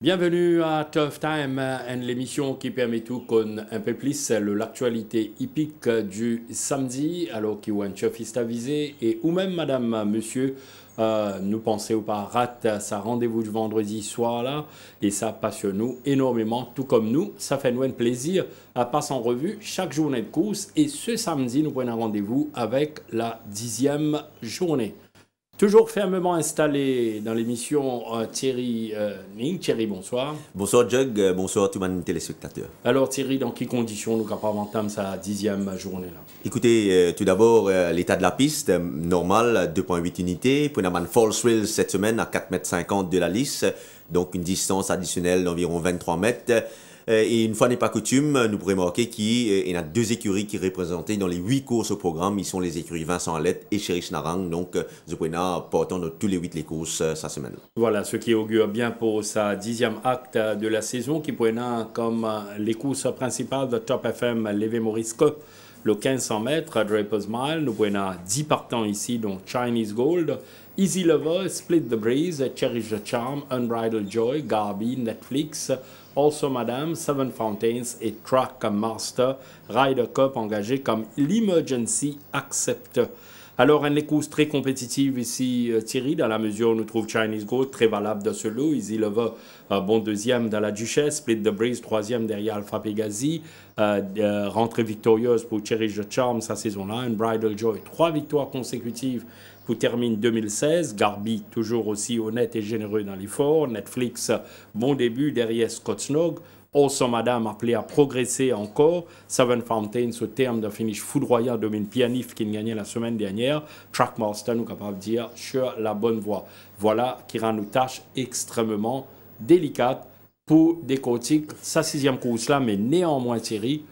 Bienvenue à Tough Time, l'émission qui permet tout qu'on un peu plus l'actualité hippique du samedi, alors qu'il y a un chef avisé et ou même madame, monsieur, nous pensons ou pas rate ça rendez-vous du vendredi soir là et ça passionne nous énormément, tout comme nous, ça fait nous un plaisir à passer en revue chaque journée de course et ce samedi nous prenons rendez-vous avec la 10e journée. Toujours fermement installé dans l'émission Thierry Ning. Thierry, bonsoir. Bonsoir Jug, bonsoir tout le monde téléspectateur. Alors Thierry, dans quelles conditions nous capables d'entamer sa 10e journée là? Écoutez, tout d'abord, l'état de la piste, normal, 2,8 unités. Pour une False Thrill cette semaine à 4,50 m de la lisse, donc une distance additionnelle d'environ 23 mètres. Et une fois n'est pas coutume, nous pourrons remarquer qu'il y a deux écuries qui sont représentées dans les 8 courses au programme. Ils sont les écuries Vincent Alette et Cherish Narang. Donc, nous pourrons porter dans tous les 8 les courses cette semaine. Voilà, ce qui augure bien pour sa 10e acte de la saison, qui pourrait comme les courses principales de Top FM Levé Maurice Cup, le 1500 mètres, Draper's Mile. Nous pourrons 10 partants ici, donc Chinese Gold, Easy Lover, Split the Breeze, Cherish the Charm, Unbridled Joy, Garby, Netflix, Also Madame, Seven Fountains et Track Master, Ryder Cup engagé comme l'Emergency Accept. Alors, une course très compétitive ici, Thierry, dans la mesure où nous trouve Chinese Gold, très valable de ce lot. Easy Lover, bon deuxième dans la Duchesse. Split the Breeze, troisième derrière Alpha Pegasi. Rentrée victorieuse pour Cherish the Charm sa saison-là. Unbridled Joy, 3 victoires consécutives pour terminer 2016. Garby, toujours aussi honnête et généreux dans l'effort. Netflix, bon début derrière Scott Snog. Also Madame appelé à progresser encore. Seven Fountains au terme d'un finish foudroyant domine Pianif qui gagnait la semaine dernière. Trackmaster nous capable de dire sur la bonne voie. Voilà qui rend nos tâches extrêmement délicates pour décortiquer sa 6e course là, mais néanmoins Thierry,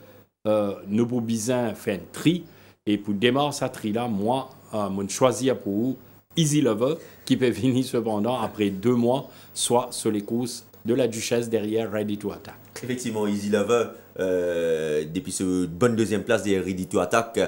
nous pour bien faire un tri et pour démarrer sa tri là, moi, je choisis pour vous Easy Lover qui peut venir cependant après 2 mois, soit sur les courses de la Duchesse derrière Ready to Attack. Effectivement, Easy Lover, depuis cette bonne deuxième place derrière Ready to Attack,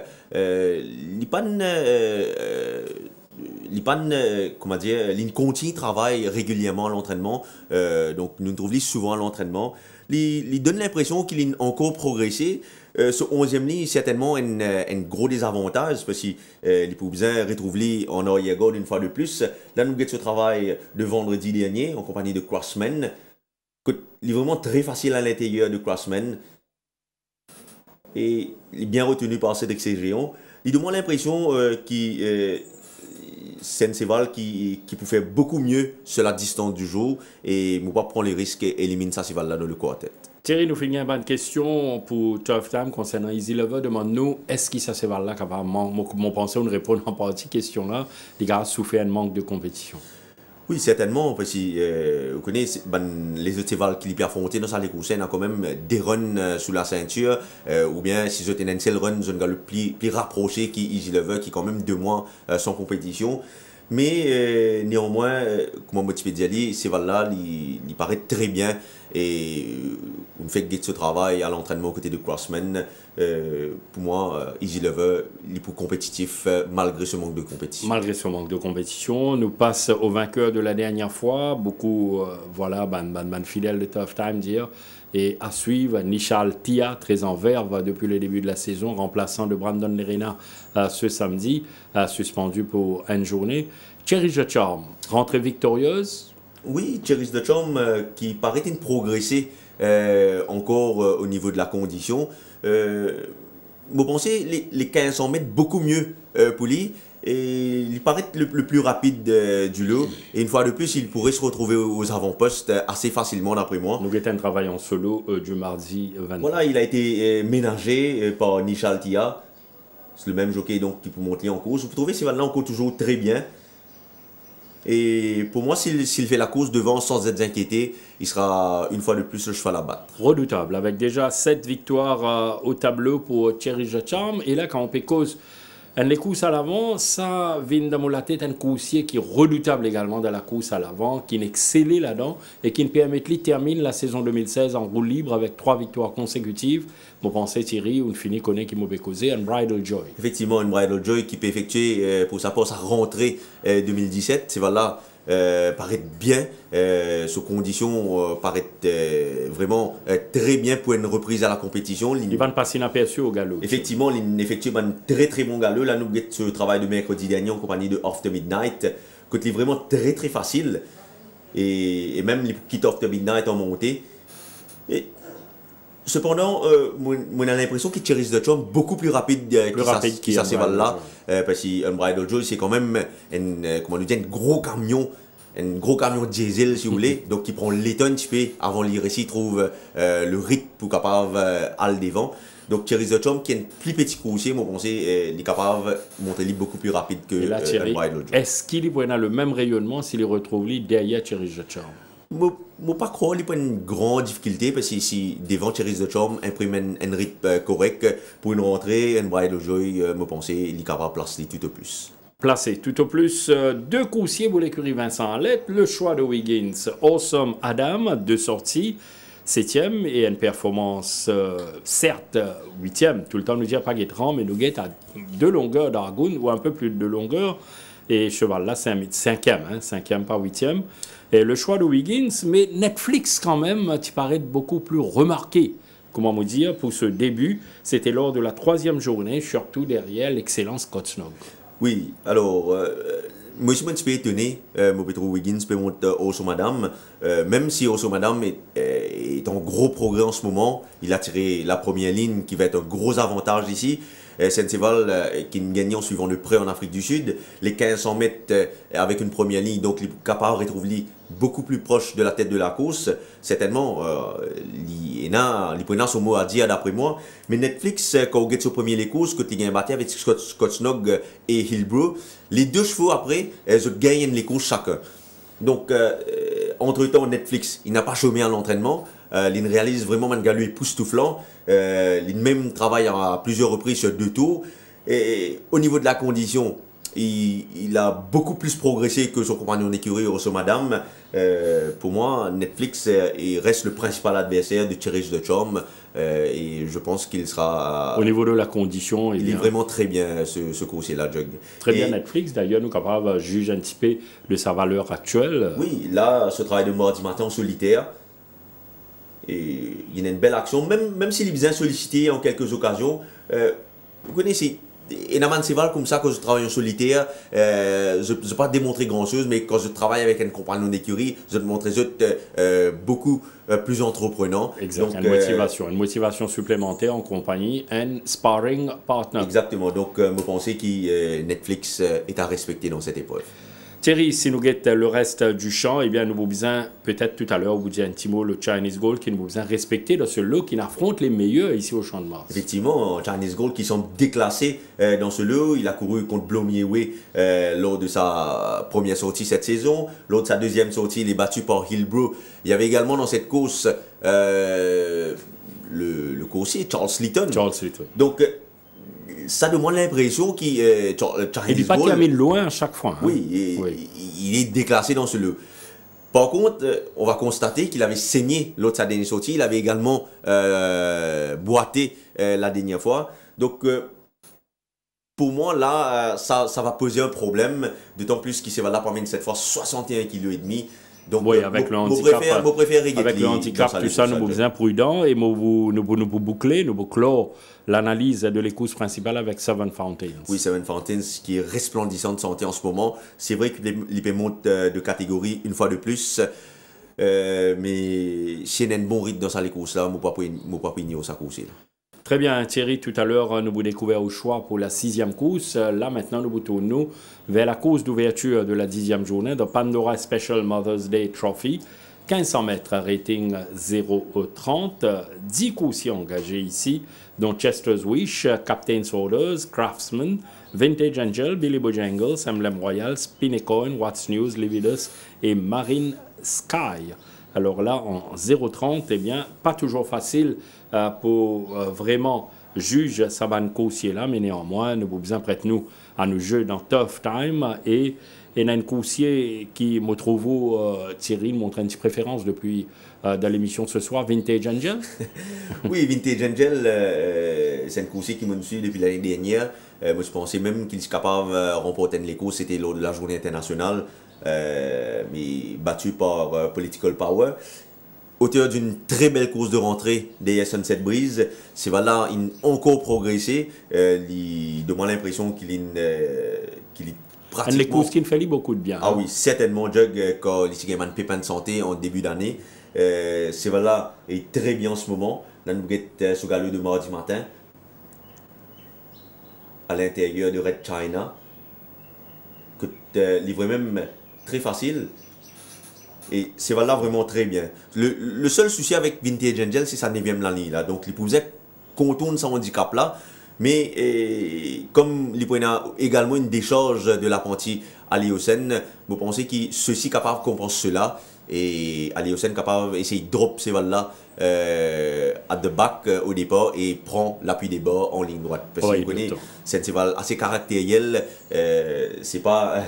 comment dire, il continue travaille régulièrement à l'entraînement, donc nous trouvons souvent à l'entraînement. Il donne l'impression qu'il a encore progressé. Ce 11e ligne, certainement, un gros désavantage parce qu'il peut bien retrouver en arrière-garde une fois de plus. Là, nous avons ce travail de vendredi dernier en compagnie de Crossman. Il est vraiment très facile à l'intérieur de Crossman. Et il est bien retenu par cet excès géant. Il donne l'impression c'est un cheval qui peut faire beaucoup mieux sur la distance du jour et ne pas prendre les risques et éliminer ce cheval-là dans le quartet. Thierry, nous finissons une bonne question pour Tough Time concernant Easy Lover. Demande-nous, est-ce que ce cheval-là, capablement, mon pensée, on répond en partie question-là, les gars souffrent un manque de compétition? Oui, certainement, parce que vous connaissez les autres chevals qui l'ont affronté dans les courses, il y a quand même des runs sous la ceinture, ou bien si vous avez un seul run, vous avez le plus rapproché qui Easy Lover, qui est quand même 2 mois sans compétition. Mais néanmoins, comme on peut dire, ces chevals-là, il paraît très bien et on fait ce travail à l'entraînement côté de Crossman. Pour moi, Easy Lover, il est plus compétitif malgré ce manque de compétition. Malgré ce manque de compétition, nous passe au vainqueur de la dernière fois. Beaucoup, voilà, fidèles de Tough Time dire. Et à suivre, Nishal Tia, très en verve depuis le début de la saison, remplaçant de Brandon Lerena ce samedi, suspendu pour une journée. Cherish the Charm, rentrée victorieuse. Oui, Cherish the Charm qui paraît progresser encore au niveau de la condition. Vous pensez les 1500 mètres beaucoup mieux pour lui. Et il paraît le plus rapide du lot. Et une fois de plus, il pourrait se retrouver aux avant-postes assez facilement, d'après moi. Nous avons un travail en solo du mardi 20. Voilà, il a été ménagé par Nishal Tia. C'est le même jockey donc, qui peut monter en course. Vous trouvez ce cheval-là encore toujours très bien. Et pour moi, s'il fait la course devant sans être inquiété, il sera une fois de plus le cheval à battre. Redoutable, avec déjà 7 victoires au tableau pour Cherish the Charm. Et là, quand on peut cause les courses à l'avant, ça vient dans la tête un coursier qui est redoutable également dans la course à l'avant, qui est excellé là-dedans et qui nous permet de terminer la saison 2016 en roue libre avec 3 victoires consécutives. Mon pensée Thierry, on finit connaît qui m'a causé Unbridled Joy. Effectivement, Unbridled Joy qui peut effectuer pour sa part sa rentrée 2017. C'est voilà, paraît bien, sous conditions paraît vraiment très bien pour une reprise à la compétition. Il va passer inaperçu au galop. Effectivement, il effectue un très très bon galop. Là, nous avons ce travail de mercredi dernier en compagnie de After Midnight, qui est vraiment très très facile. Et même les kits After Midnight en montée. Et cependant, on a l'impression qu'il tire de Chum beaucoup plus rapide que ça là, parce qu'Unbridled Joy, c'est quand même un gros camion diesel, si vous voulez, donc qui prend les tonnes, avant les récits, trouve le rythme pour capable aller devant. Donc Thierry The Chum, qui est un plus petit coursier, moi, je pense, il est capable de monter beaucoup plus rapide que Unbridled Joy. Est-ce qu'il y a le même rayonnement s'il retrouve derrière Thierry The Chum? Je ne pas croire qu'il n'y a pas une grande difficulté parce que si devant Thierry The Chum imprime un rythme correct pour une rentrée, Unbridled Joy, je pense qu'il est capable de placer tout au plus. Placé tout au plus deux coursiers pour l'écurie Vincent Alette, le choix de Wiggins, Awesome Adam, deux sorties, 7e et une performance certes 8e, tout le temps nous dire pas guettant, mais nous guette à 2 longueurs d'Argoun ou un peu plus de 2 longueurs, et cheval là c'est un 5e, 5e pas 8e. Et le choix de Wiggins, mais Netflix quand même, tu paraît beaucoup plus remarqué. Comment vous dire, pour ce début, c'était lors de la 3e journée, surtout derrière l'excellent Scott Snog. Oui, alors, moi je suis un petit peu étonné, moi je trouve Wiggins peut monter Oso Madame, même si Oso Madame est en gros progrès en ce moment, il a tiré la première ligne qui va être un gros avantage ici. Senseval qui gagne en suivant de près en Afrique du Sud, les 1500 mètres avec une première ligne, donc il est capable de retrouver beaucoup plus proche de la tête de la course. Certainement, il prend son mot à dire d'après moi. Mais Netflix, quand on gagne son premier les courses, quand il gagne battu avec Scott Snog et Hillbrow, les deux chevaux après, ils gagnent les courses chacun. Donc, entre-temps, Netflix, il n'a pas chômé à l'entraînement. Il réalise vraiment un galop époustouflant. Il même travaille à plusieurs reprises sur 2 tours. Et au niveau de la condition, il a beaucoup plus progressé que son compagnon d'écurie, Rosso Madame. Pour moi, Netflix il reste le principal adversaire de Thierry The Chum. Et je pense qu'il sera... Au niveau de la condition... Il est vraiment très bien, ce coursier-là, Jug. Très bien Netflix. D'ailleurs, nous sommes capables de juger un petit peu de sa valeur actuelle. Oui, là, ce travail de mardi matin en solitaire, et il y a une belle action, même s'il est bien sollicité en quelques occasions. Vous connaissez, et dans Seval comme ça, quand je travaille en solitaire, je ne peux pas démontrer grand-chose, mais quand je travaille avec un compagnon d'écurie, je montre beaucoup plus entreprenant. Exact, donc, une motivation supplémentaire en compagnie, un sparring partner. Exactement, donc je pense que Netflix est à respecter dans cette épreuve. Thierry, si nous guettons le reste du champ, eh bien, nous avons besoin, peut-être tout à l'heure, vous dites un petit mot, le Chinese Gold, qui nous besoin respecter dans ce lot qui affronte les meilleurs ici au Champ de Mars. Effectivement, Chinese Gold qui semble déclassé dans ce lot. Il a couru contre Blomieway lors de sa première sortie cette saison. Lors de sa deuxième sortie, il est battu par Hillbrow. Il y avait également dans cette course le coursier Charles Slayton. Donc, ça demande l'impression qu'il il n'est pas terminé loin à chaque fois. Hein. Oui, il est déclassé dans ce lot. Par contre, on va constater qu'il avait saigné lors de sa dernière sortie. Il avait également boité la dernière fois. Donc, pour moi, là, ça va poser un problème. D'autant plus qu'il s'est là parmi cette fois 61,5 kg. Donc, oui, avec le handicap, avec le handicap, tout ça, nous sommes besoin prudents et nous boucler, nous clore l'analyse de l'écoute principale avec Seven Fountains. Oui, Seven Fountains qui est resplendissant de santé en ce moment. C'est vrai qu'il monte de catégorie une fois de plus, mais s'il y a un bon rythme dans sa course là, je ne peux pas ignorer sa course. Très bien, Thierry, tout à l'heure, nous vous découvert au choix pour la 6e course. Là, maintenant, nous vous tournons vers la course d'ouverture de la 10e journée de Pandora Special Mother's Day Trophy. 1500 mètres, rating 0,30. 10 coursiers engagés ici, dont Chester's Wish, Captain's Orders, Craftsman, Vintage Angel, Billy Bojangles, Emblem Royal, Spinnecoin, What's News, Lividus et Marine Sky. Alors là, en 0,30, eh bien, pas toujours facile pour vraiment juger Saban Coursier là, mais néanmoins, nous avons besoin prête-nous à nous jouer dans Tough Time et il y a un coursier qui, me trouve, Thierry, montre une petite préférence depuis dans l'émission ce soir, Vintage Angel. Oui, Vintage Angel, c'est un coursier qui me suit depuis l'année dernière. Moi, je pensais même qu'il est capable de remporter les courses, c'était lors de la journée internationale, mais battu par Political Power. Auteur d'une très belle course de rentrée des Sunset Breeze, c'est voilà, il a encore progressé. Il donne l'impression qu'il est pratiquement... Une course qui fait beaucoup de bien. Ah oui, certainement, Jug, quand il y a un pépin de santé en début d'année. C'est voilà, est très bien en ce moment. Là, nous avons ce galop de mardi matin à l'intérieur de Red China. Livré même très facile. Et c'est voilà vraiment très bien. Le seul souci avec Vintage Angel, c'est sa 9e ligne là. Donc, il pouvait contourner son handicap là. Mais comme il a également une décharge de l'apprenti Aliosen, vous pensez que ceci est capable de compenser cela. Et Aliosen est capable d'essayer de drop ces balles-là à the back au départ et prend l'appui des bas en ligne droite. Parce que vous connaissez, c'est un cheval assez caractériel. C'est pas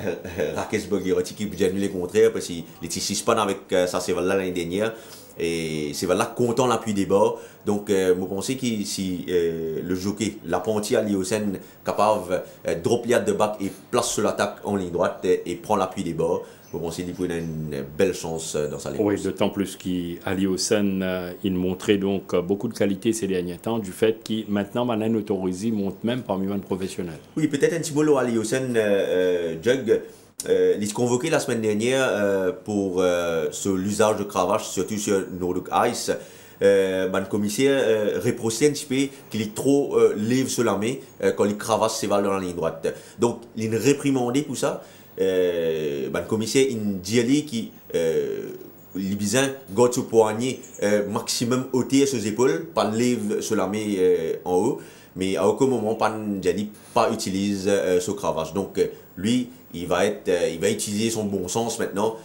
Rakesh Bogirotti qui vous le contraire parce qu'il était suspend avec ça cheval-là l'année dernière. Et c'est là content l'appui des bas. Donc, vous pensez que si le jockey, l'apprenti Aliosen, capable de drop de back et place sur l'attaque en ligne droite et prend l'appui des bas, vous pensez qu'il a une belle chance dans sa ligne. Oui, d'autant plus qu'Aliosen, il montrait donc beaucoup de qualité ces derniers temps, du fait qu'il maintenant, Manan autorisé, monte même parmi les professionnels. Oui, peut-être un petit mot à Aliosen, Jug. Il s'est convoqué la semaine dernière pour sur l'usage de cravache, surtout sur Nordic Ice. Le commissaire reprochait un petit peu qu'il est trop lève sur la main quand il cravache ses balles dans la ligne droite. Donc, il a réprimandé pour ça. Le commissaire il dit qu'il les besoin garde ce poignet maximum ôté sur les épaules, pas lève sur la main en haut, mais à aucun moment pas utilise ce cravache. Donc lui il va utiliser son bon sens maintenant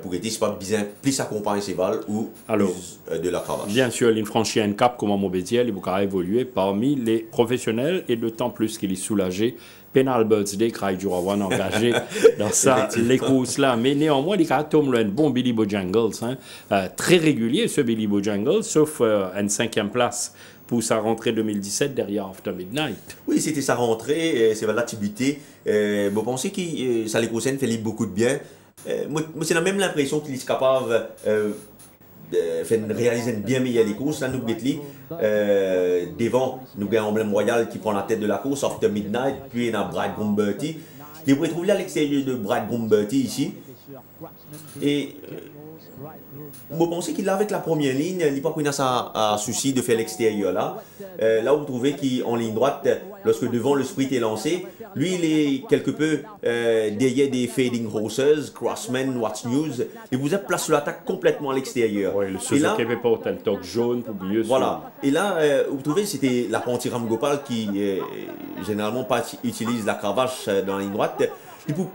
pour aider pas besoin plus accompagner ses balles ou plus de la cravache. Bien sûr, il franchit un cap comme Mobédiel, il va évoluer parmi les professionnels et d'autant plus qu'il est soulagé. Penal Birthday, Craig Jurawan engagé dans ça, les courses-là. Mais néanmoins, il y a un bon Billy Bojangles, très régulier ce Billy Bojangles, sauf une 5e place pour sa rentrée 2017 derrière After Midnight. Oui, c'était sa rentrée, c'est là Tibuté. Vous pensez que ça les concerne, fait beaucoup de bien. Moi, c'est même l'impression qu'il est capable de réaliser une bien meilleure les courses. Là, nous devant, nous avons Emblème Royal qui prend la tête de la course, After Midnight, puis il y a Bridegroom Bertie. Vous pouvez trouver à l'extérieur de Bridegroom Bertie ici. Et vous pensez qu'il a avec la première ligne, il n'y a pas un souci de faire l'extérieur là. Là, vous trouvez qu'en ligne droite, lorsque devant le sprint est lancé, lui il est quelque peu derrière des Fading Horses, Crossman, What's News, et vous êtes placé sur l'attaque complètement à l'extérieur. Oui, le Suzuki avait pas autant de toque jaune pour mieux. Voilà. Et là, vous trouvez c'était l'apprenti Ram Gopal qui généralement pas utilise la cravache dans la ligne droite. Il vous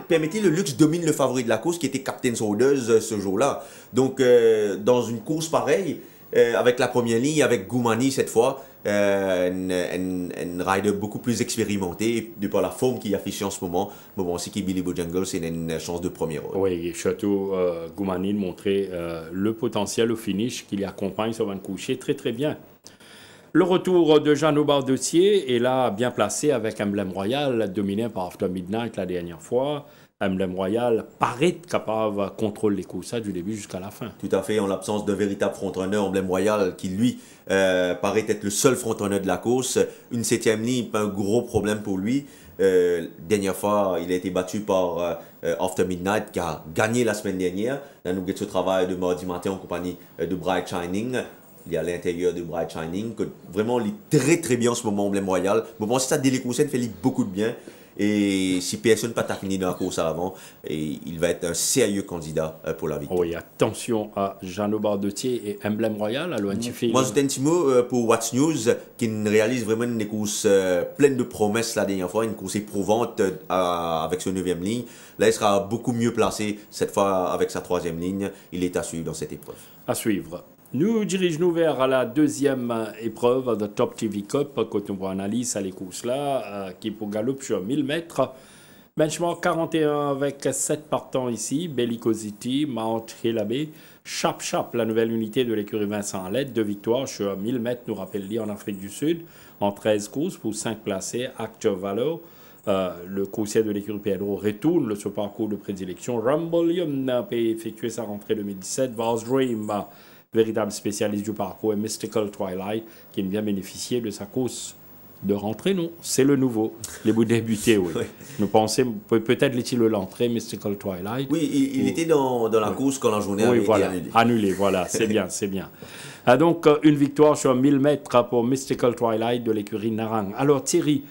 permettait le luxe domine le favori de la course qui était Captain Saunders ce jour-là. Donc, dans une course pareille, avec la première ligne, avec Goumani cette fois, un rider beaucoup plus expérimenté, et de par la forme qu'il affiche en ce moment, c'est que Billy Bojangles c'est une chance de premier rôle. Oui, surtout Goumani montrait le potentiel au finish qui l'accompagne sur un coucher très très bien. Le retour de Jeannot Bardotier est là bien placé avec Emblème Royal, dominé par After Midnight la dernière fois. Emblème Royal paraît capable de contrôler les courses du début jusqu'à la fin. Tout à fait, en l'absence d'un véritable frontrunner, Emblème Royal qui lui paraît être le seul frontrunner de la course. Une 7e ligne, pas un gros problème pour lui. Dernière fois, il a été battu par After Midnight qui a gagné la semaine dernière. Là, nous avons ce travail de mardi matin en compagnie de Bright Shining. Il y a à l'intérieur de Bright Shining, que vraiment il est très très bien en ce moment, Emblème Royal. Je pense que ça, Délécoussen fait beaucoup de bien. Et si personne n'a pas terminé dans la course à l'avant, il va être un sérieux candidat pour la victoire. Oui, attention à Jeannot Bardotier et Emblème Royal, à l'ONTFI. Moi, j'ai un petit mot pour What's News, qui réalise vraiment une course pleine de promesses la dernière fois, une course éprouvante avec sa 9e ligne. Là, il sera beaucoup mieux placé cette fois avec sa 3e ligne. Il est à suivre dans cette épreuve. À suivre. Nous dirigeons vers la 2e épreuve de Top TV Cup, quand on voit analyse à les courses-là, qui est pour galop sur 1000 mètres. Benchmark 41 avec 7 partants ici, Bellicosity, Mount Hilabe, Chap, la nouvelle unité de l'écurie Vincent Alette, 2 victoires sur 1000 mètres, nous rappelle-t-il, en Afrique du Sud. en 13 courses pour 5 placés. Active Valor, le coursier de l'écurie Pedro, retourne ce parcours de prédilection. Rumbleium a effectué sa rentrée 2017. Vars Dream, véritable spécialiste du parcours, et Mystical Twilight, qui vient bénéficier de sa course de rentrée, non, c'est le nouveau. Les bouts débutés, oui. Oui. Nous pensons, peut-être l'est-il l'entrée, Mystical Twilight. Oui, il était dans la course quand la journée avait été annulée. Annulée, voilà, c'est bien, c'est bien. Donc, une victoire sur 1000 mètres pour Mystical Twilight de l'écurie Narang. Alors, Thierry,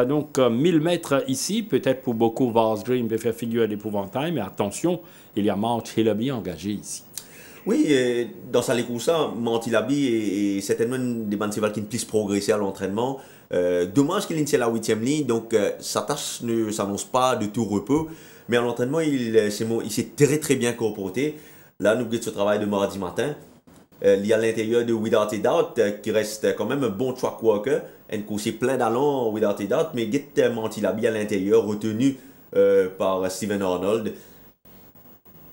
donc 1000 mètres ici, peut-être pour beaucoup, Vars Dream peut faire figure d'épouvantail, mais attention, il y a Mount Hillaby engagé ici. Oui, dans sa course, Mount Hillaby est certainement des bandes qui ne puissent progresser à l'entraînement. Dommage qu'il initie la 8e ligne, donc sa tâche ne s'annonce pas de tout repos. Mais à l'entraînement, il s'est très bien comporté. Là, nous avons ce travail de mardi matin. Il y a l'intérieur de Without a Doubt, qui reste quand même un bon track walker. Un coursier plein d'allants, Without a Doubt, mais Mount Hillaby à l'intérieur, retenu par Stephen Arnold.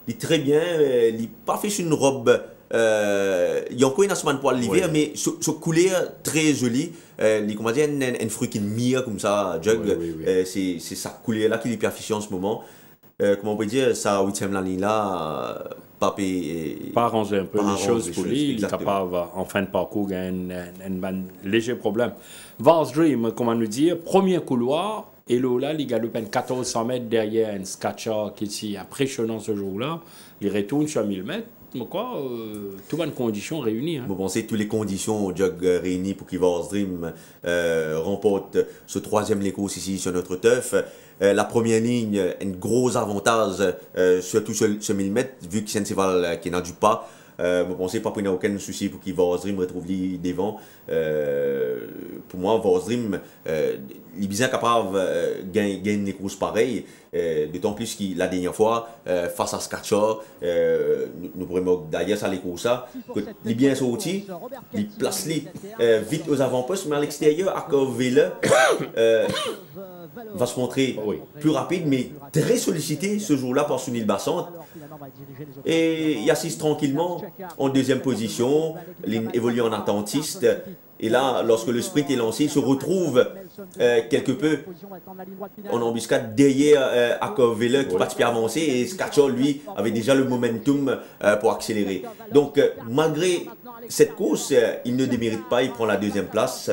Il est très bien, il n'est pas fait sur une robe. Il y a encore une semaine pour l'hiver, mais ce couleur très joli. Comment dire, un fruit qui mire comme ça, jug. C'est sa couleur là qui est affichée en ce moment. Comment on peut dire, sa 8e ligne là, pas arranger un peu les choses pour lui. Il est capable, en fin de parcours, un léger problème. Vars Dream, comment nous dire, premier couloir. Et là, il galope 1400 mètres derrière un Scatcher qui est impressionnant ce jour-là. Il retourne sur 1000 mètres. Quoi, toutes les conditions réunies. Hein. Vous pensez toutes les conditions réunies pour que Vars Dream remporte ce 3e course ici sur notre turf. La première ligne, un gros avantage, surtout sur 1000 mètres, vu que c'est un cheval qui n'a du pas. Vous pensez pas qu'il n'y a aucun souci pour que Vars Dream retrouve les devants. Pour moi, Vars Dream, il est bien capable de gagner des courses pareilles. D'autant plus que la dernière fois, face à Scatcher, nous pourrions d'ailleurs ça les courses, il est bien sorti, il place vite aux avant-postes, mais à l'extérieur, à Corville, va se montrer plus rapide, mais très sollicité ce jour-là par Sunil Bassante. Et il assiste tranquillement en 2e position, il évolue en attentiste. Et là, lorsque le sprint est lancé, il se retrouve quelque peu en embuscade derrière Akovele qui participe à avancer. Et Scatcher, lui, avait déjà le momentum pour accélérer. Donc, malgré cette course, il ne démérite pas, il prend la 2e place.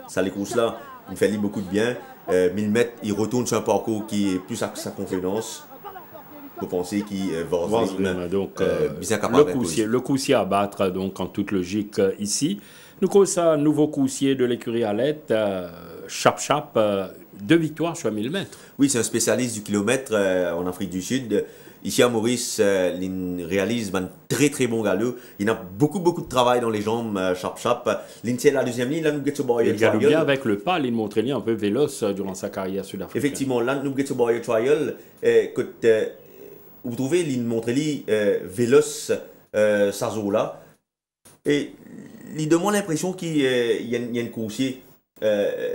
Ça, les courses-là, il fait beaucoup de bien. 1000 mètres, il retourne sur un parcours qui est plus à sa confiance. Vous pensez qu'il va donc le coussier à battre, donc en toute logique ici. Nous connaissons un nouveau coussier de l'écurie Alette, Chap, 2 victoires sur 1000 mètres. Oui, c'est un spécialiste du kilomètre en Afrique du Sud. Ici à Maurice, il réalise un très bon galop. Il a beaucoup de travail dans les jambes, Chap. Il tient la 2e ligne, là nous getons Il galope bien avec le pas, il montre un peu véloce durant sa carrière sud-africaine. Effectivement, là nous getons trial. Vous trouvez, il montre véloce sa zone là. Et il demande l'impression qu'il y a un coursier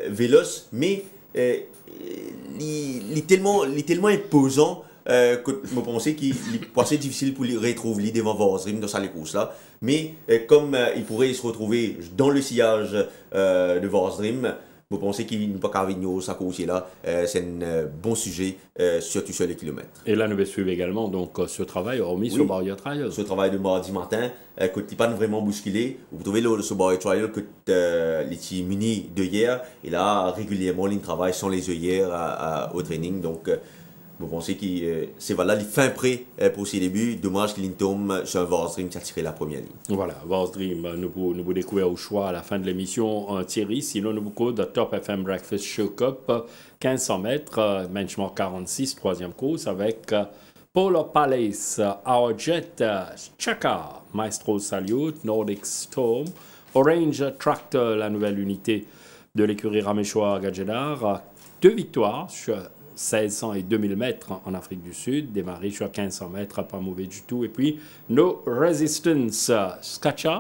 véloce, mais il est tellement imposant que je pense qu'il est assez difficile pour le retrouver devant Vars Dream dans sa course là. Mais comme il pourrait se retrouver dans le sillage de Vars Dream, vous pensez qu'il n'est pas qu'à venir sa course là. C'est un bon sujet, surtout sur les kilomètres. Et là, nous allons suivre également donc, ce travail remis sur Barrier Trial. Ce travail de mardi matin, que tu pas vraiment bousculé. Vous trouvez ce Barrier Trial que les muni de hier. Et là, régulièrement, il travaille sans les œillères au training. Donc, vous pensez que c'est voilà, il fin prêt pour ses débuts. Dommage qu'il tombe sur un Vars Dream qui a tiré la première ligne. Voilà, Vars Dream, nous découvrir au choix à la fin de l'émission, Thierry. Sinon, nous beaucoup de Top FM Breakfast Show Cup, 1500 mètres, benchmark 46, 3e course avec Polo Palace, Our Jet, Chaka, Maestro Salute, Nordic Storm, Orange Tractor, la nouvelle unité de l'écurie Raméchois Gadjedar. 2 victoires sur 1600 et 2000 mètres en Afrique du Sud, démarré sur 1500 mètres, pas mauvais du tout. Et puis, No Resistance, Scatcher.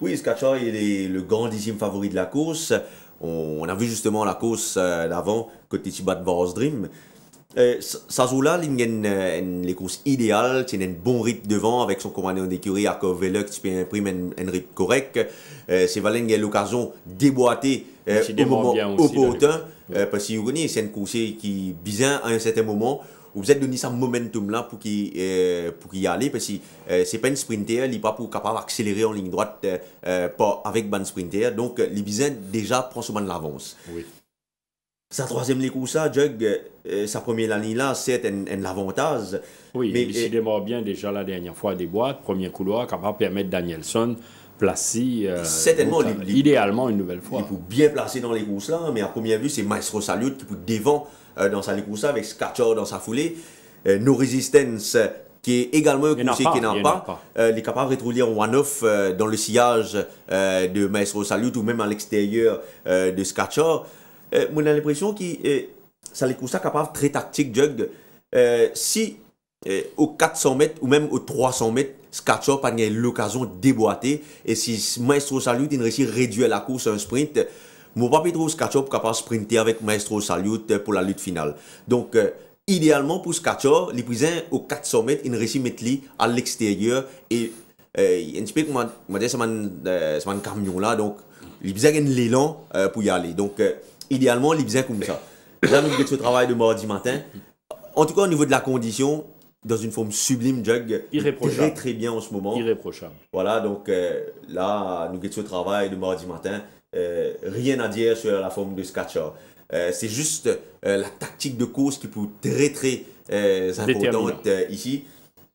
Oui, Scatcher, il est le grandissime favori de la course. On a vu justement la course d'avant, côté Tibat Vars Dream. Sazola, il y a les courses idéales, il y a un bon rythme devant avec son commandant d'écurie à Velux, qui imprime un rythme correct. C'est Valin qui a l'occasion de déboîter au moment opportun. Parce que vous connaissez, c'est une course qui bizarre à un certain moment. Vous êtes donné ce momentum-là pour qu'il y aille, parce que c'est pas une sprinter, il n'est pas capable d'accélérer en ligne droite pas avec ban sprinter. Donc, les bizarres déjà prend souvent de l'avance. Oui. Sa troisième les courses, Jug, sa première ligne là, c'est un avantage. Oui, mais il démarre bien déjà la dernière fois des boîtes, premier couloir, capable de permettre Danielson placer certainement idéalement une nouvelle fois. Il peut bien placer dans les courses là, mais à première vue, c'est Maestro Salute qui peut devant dans sa course dans Scatcher dans sa foulée. No Resistance qui est également un coursier qui n'a pas. Il est capable de retrouver en one-off dans le sillage de Maestro Salute ou même à l'extérieur de Scatcher. Moi, j'ai l'impression que ça les courses capable très tactique, Jug. Si aux 400 mètres ou même aux 300 mètres, Scatcher n'a pas l'occasion de déboîter. Et si Maestro Salute il réussit à réduire la course à un sprint, mon papa trouve Scatcher capable de sprinter avec Maestro Salute pour la lutte finale. Donc, idéalement pour Scatcher, les prisons aux 400 mètres, il réussit à mettre à l'extérieur. Et il y a un c'est un camion là, donc il y a l'élan pour y aller. Donc, idéalement, il y a comme ça. Là, nous avons ce travail de mardi matin. En tout cas, au niveau de la condition, dans une forme sublime, Jug, très très bien en ce moment. Irréprochable. Voilà, donc là, nous avons ce travail de mardi matin. Rien à dire sur la forme de Scatcher. C'est juste la tactique de course qui peut être très très importante ici.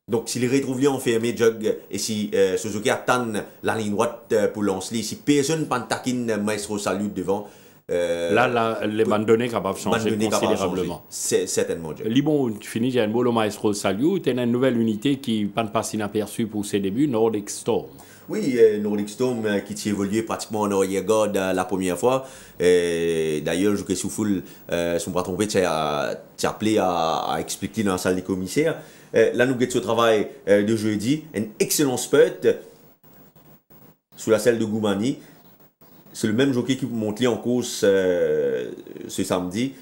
Donc, s'il retrouve bien enfermé, Jug, et si Suzuki attend la ligne droite pour lancer, si personne ne taquine Maestro Salute devant, là, les bandes données capables de changer considérablement. C'est certainement. Libon, tu finis, il y a un mot, le Maestro Salute, il y a une nouvelle unité qui ne passe inaperçue pour ses débuts, Nordic Storm. Oui, Nordic Storm qui s'est évolué pratiquement en arrière-garde la première fois. D'ailleurs, je suis full, son pas trompé, tu as appelé à expliquer dans la salle des commissaires. Là, nous avons ce travail de jeudi, un excellent spurt sous la selle de Goumani. C'est le même jockey qui monte en course ce samedi.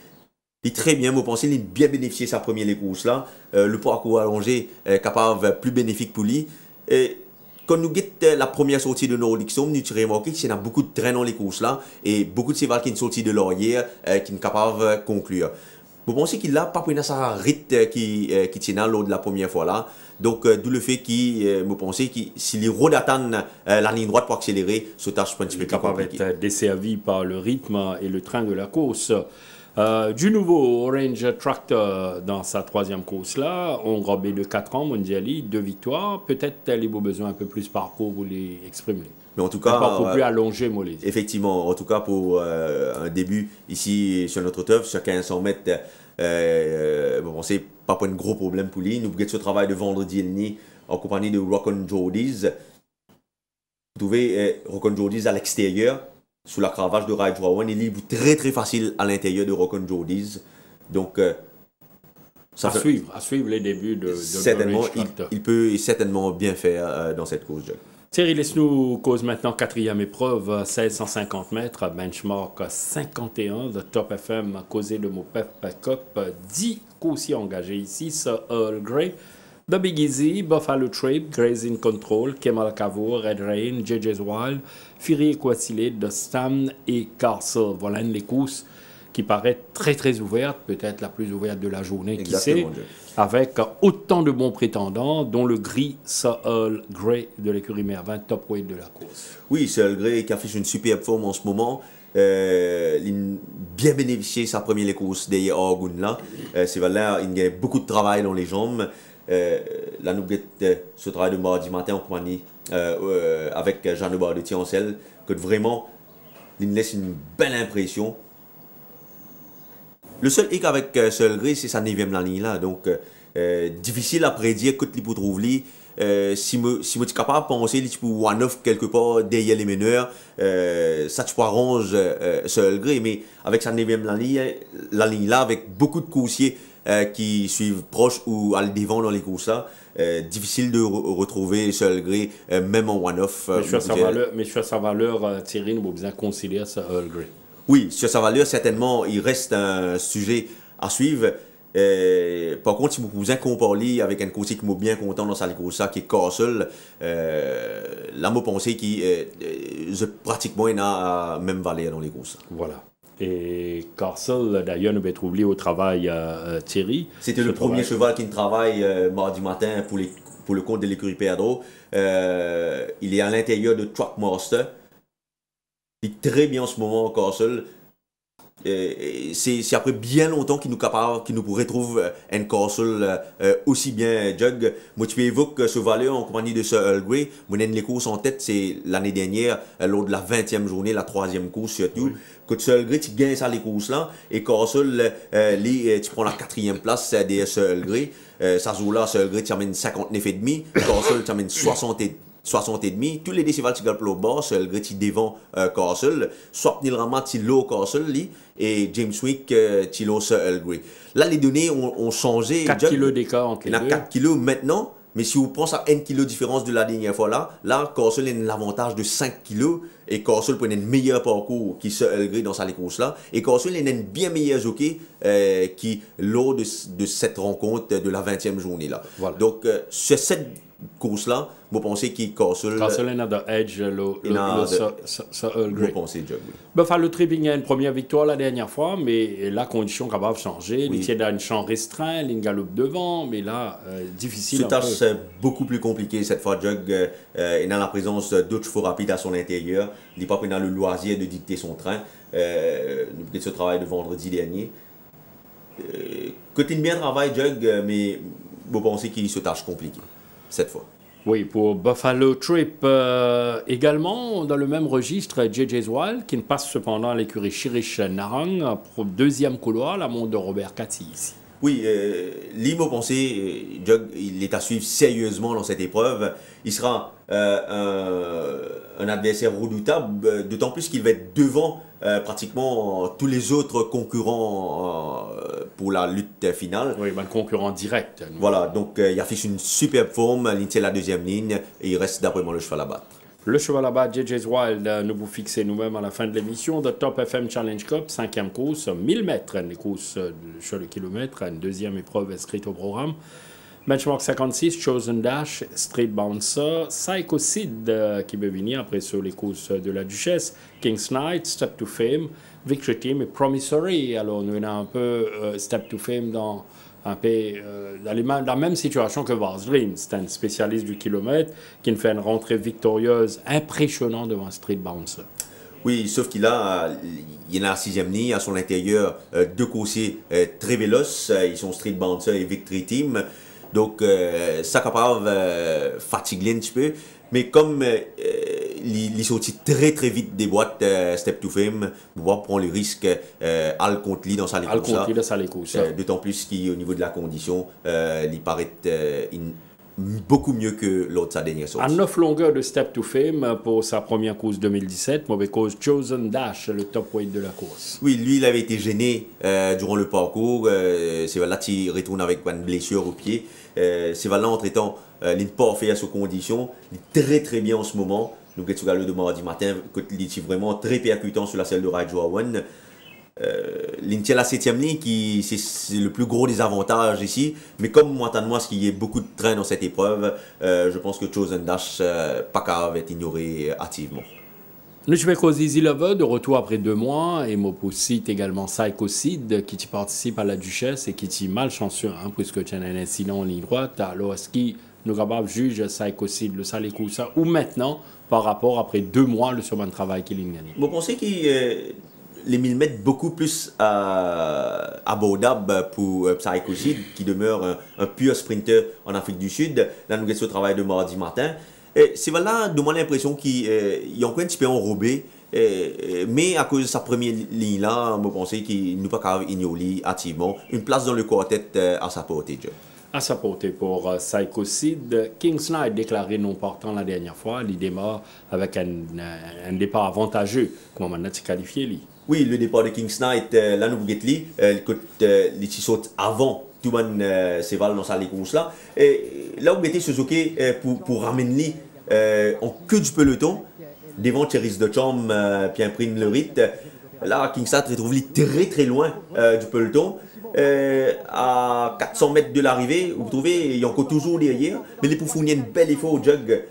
Il est très bien, vous pensez, il a bien bénéficié de sa première course là. Le parcours allongé est capable plus bénéfique pour lui. Et quand nous avons la première sortie de Nordic Storm, nous avons remarqué qu'il y a beaucoup de trains dans les courses là et beaucoup de cévals qui sont sortis de l'arrière qui sont capables de conclure. Vous pensez qu'il n'a pas pris un rythme qui tient lors de la première fois là. Donc, d'où le fait qu'il, vous pensez que s'il attend la ligne droite pour accélérer, ce tâche un petit peu capable d'être desservi par le rythme et le train de la course. Du nouveau Orange Tractor dans sa troisième course là, on grabé de 4 ans, Mondiali, 2 victoires. Peut-être les beaux besoins un peu plus parcours pour les exprimer. Mais en tout cas, parcours plus allongé, Mollet. Effectivement, en tout cas pour un début ici sur notre turf, sur 1500 mètres, bon, c'est pas un gros problème pour lui. Nous avons ce travail de vendredi et demi en compagnie de Rock'n Jordies. Vous trouvez Rock'n Jordies à l'extérieur, sous la cravache de Ride One. Il est très très facile à l'intérieur de Rock'n Jordies. Donc, à suivre les débuts de certainement, il peut certainement bien faire dans cette course. Thierry, laisse-nous cause maintenant quatrième épreuve, 1650 mètres, benchmark 51 de Top FM, causé de mon Pep Cup, 10 coursiers engagés ici, Sir Earl Grey, The Big Easy, Buffalo Trape, Grazing Control, Kemal Cavour, Red Rain, JJ's Wild, Fury Equatilate, The Stam et Castle. Voilà une des courses qui paraît très très ouverte, peut-être la plus ouverte de la journée, qui sait, avec autant de bons prétendants, dont le gris Sir Earl Grey de l'écurie Mervin, top weight de la course. Oui, Sir Earl Grey qui affiche une superbe forme en ce moment. Il a bien bénéficié de sa première course derrière Argoun là. C'est vrai, il a beaucoup de travail dans les jambes. Là, nous avons ce travail de mardi matin en compagnie avec Jean-Noël de Tiancel, que vraiment, il laisse une belle impression. Le seul hic avec Sir Earl Grey, c'est sa 9e ligne là. Donc, difficile à prédire que tu peux trouver. Si tu es capable de penser que tu peux one-off quelque part derrière les meneurs, ça tu peux arranger Sir Earl Grey. Mais avec sa 9e la ligne là, avec beaucoup de coursiers qui suivent proche ou à le devant dans les courses là, difficile de retrouver Sir Earl Grey, même en one-off. Mais sur sa valeur, Thierry, nous avons besoin de considérer Sir Earl Grey. Oui, sur sa valeur, certainement, il reste un sujet à suivre. Par contre, si vous comparez avec un course qui m'a bien content dans sa course qui est Castle, là, moi, pensé qu'il pratiquement il a même valeur dans les courses. Voilà. Et Castle, d'ailleurs, nous avons trouvé au travail Thierry. C'était le premier cheval qui travaille mardi matin pour le compte de l'écurie Pedro. Il est à l'intérieur de Trackmaster. Il est très bien en ce moment, Castle. C'est après bien longtemps qu'il nous pourrait trouver un Castle aussi bien Jug. Moi, tu évoques ce valeur en compagnie de Sir Earl Grey. Moi, les courses en tête, c'est l'année dernière, lors de la 20e journée, la 3e course surtout. Oui. Que Sir Earl Grey, tu gagnes ça les courses là. Et Castle, tu prends la 4e place des Sir Earl Grey. Ça joue là, Sir Earl Grey, tu amènes 59,5. Castle, tu amènes 60,5. Tous les décivals qui galopent au bas, Sir Earl Grey, tu devant Castle. Swapnil Rama, tu l'eau Castle, et James Wick, Tilo Sir Earl Grey. Là, les données ont changé. 4 kilos d'écart entre les deux. Il y a 4 kilos maintenant, mais si vous pensez à 1 kilo de différence de la dernière fois là, Castle a l'avantage de 5 kilos, et Castle peut avoir un meilleur parcours qui Sir Earl Grey dans sa course là, et Castle a un bien meilleur jockey qui lors de cette rencontre de la 20e journée là. Voilà. Donc, sur cette course là, vous pensez qu'il Castle a de edge le Earl Grey. Vous pensez Jug, oui. Buffalo Tripping a une première victoire la dernière fois, mais la condition capable de changer. Oui. Il tient dans un champ restreint, il galope devant, mais là, difficile. Cette tâche c'est beaucoup plus compliqué cette fois. Jug est dans la présence d'autres chevaux rapides à son intérieur. Il n'est pas dans le loisir de dicter son train. De ce travail de vendredi dernier. Côté bien travail, Jug, mais vous pensez qu'il se tâche compliqué cette fois. Oui, pour Buffalo Trip, également dans le même registre, JJ's Wild, qui ne passe cependant à l'écurie Chirish Narang pour deuxième couloir, la montre de Robert Cathy ici. Oui, Limo pensé, Jug, il est à suivre sérieusement dans cette épreuve. Il sera un adversaire redoutable, d'autant plus qu'il va être devant pratiquement tous les autres concurrents pour la lutte finale. Oui, ben, le concurrent direct. Voilà, donc il affiche une superbe forme, il tient la deuxième ligne et il reste d'après moi le cheval à battre. Le cheval à battre, JJ's Wild, nous vous fixez nous-mêmes à la fin de l'émission de Top FM Challenge Cup, 5e course, 1000 mètres, une course sur le kilomètre, une deuxième épreuve inscrite au programme. Benchmark 56, Chosen Dash, Street Bouncer, Psycho Sid qui veut venir après sur les courses de la Duchesse, King's Knight, Step to Fame, Victory Team et Promissory. Alors nous avons un peu Step to Fame dans la même situation que Vaseline. C'est un spécialiste du kilomètre qui nous fait une rentrée victorieuse impressionnante devant Street Bouncer. Oui, sauf qu'il a la 6e ligne, à son intérieur deux coursiers très véloces, ils sont Street Bouncer et Victory Team. Donc, ça capable fatiguer un petit peu. Mais comme il sortit très très vite des boîtes Step to Fame, on va prendre le risque à le contre lui dans sa course. D'autant plus qu'au niveau de la condition, il paraît beaucoup mieux que l'autre sa dernière sortie. À 9 longueurs de Step to Fame pour sa première course 2017, mauvais cause Chosen Dash, le top weight de la course. Oui, lui, il avait été gêné durant le parcours. C'est là qu'il retourne avec une blessure au pied. C'est là, entre-temps, il n'est pas fait à ses conditions. Il est très très bien en ce moment. Nous avons le de mardi matin, il est vraiment très percutant sur la selle de Raijo Awan. Il tient la 7e ligne, qui c'est le plus gros des avantages ici. Mais comme moi, ce qu'il y a beaucoup de trains dans cette épreuve, je pense que Chosen Dash, pas capable d'être ignoré activement. Nous sommes avec Easy Lover, de retour après 2 mois, et m'opposite également Psycho Sid, qui participe à la Duchesse et qui est malchanceux, puisque tu as un incident en ligne droite. Alors, est-ce qu'il nous capable juge Psycho Sid, le sale coup ça, ou maintenant, par rapport après 2 mois, le second travail qu'il a gagné? Vous pensez qu'il les 1000 mètres beaucoup plus abordable pour Psycho Sid, qui demeure un pur sprinter en Afrique du Sud. Là, nous avons ce travail de mardi matin. C'est là, de moi l'impression qu'il est encore un petit peu enrobé, mais à cause de sa première ligne là, je pense qu'il n'a pas qu'à ignorer activement une place dans le quartet à sa portée. À sa portée pour Psycho Sid, King's Knight déclaré non partant la dernière fois, il démarre avec un départ avantageux, comme on a qualifié lui. Oui, le départ de King's Knight, là nous il saute avant tout le monde s'évale dans sa course là. Et là, où était Suzuki pour ramener en queue du peloton devant Cheris de Chom qui imprime le rythme. Là, King's Knight retrouve très très loin du peloton. à 400 mètres de l'arrivée, vous trouvez, il y a encore toujours derrière, mais il pour fournir un bel effort au jug